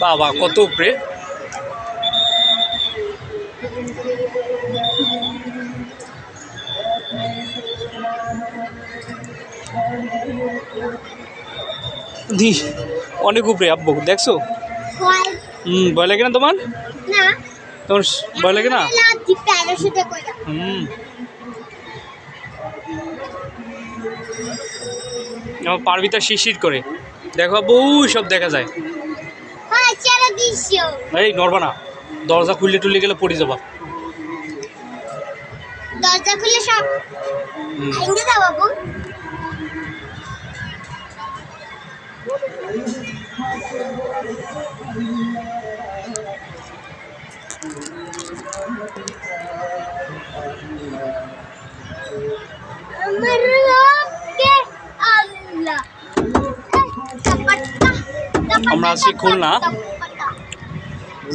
বাবা কত উপরে। অনেক উপরে আব্বু দেখছো? ভয় লাগে না তোমার? তোমার ভয় লাগে না? পারবিতা শিরশির করে দেখো আব্বু, সব দেখা যায়। এই নড়বা না, দরজা খুললে টুলে গেলে পড়ে যাবা। দরজা খুলে সব ভেঙে দাও বাবু। আমরা আছি খুলনা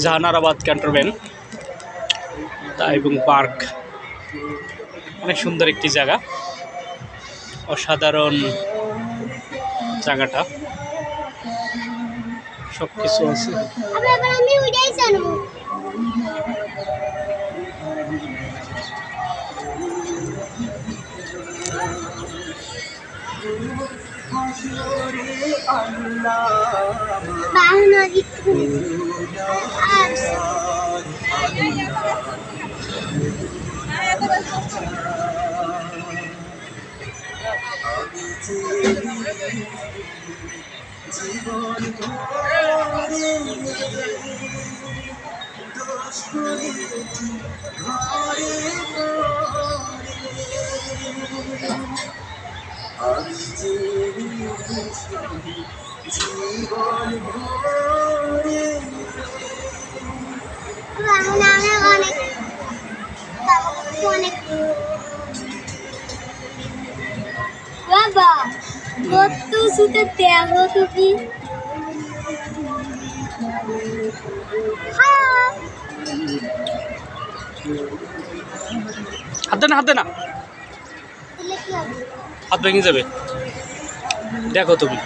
জাহানারাবাদ ক্যান্টনমেন্ট এবং পার্ক। অনেক সুন্দর একটি জায়গা, অসাধারণ জায়গাটা, সব কিছু আছে। বাবা কত সুন্দর দেখো তুমি। হাত দে না, হাত দে না, হাত ভেঙে যাবে। দেখো তুমি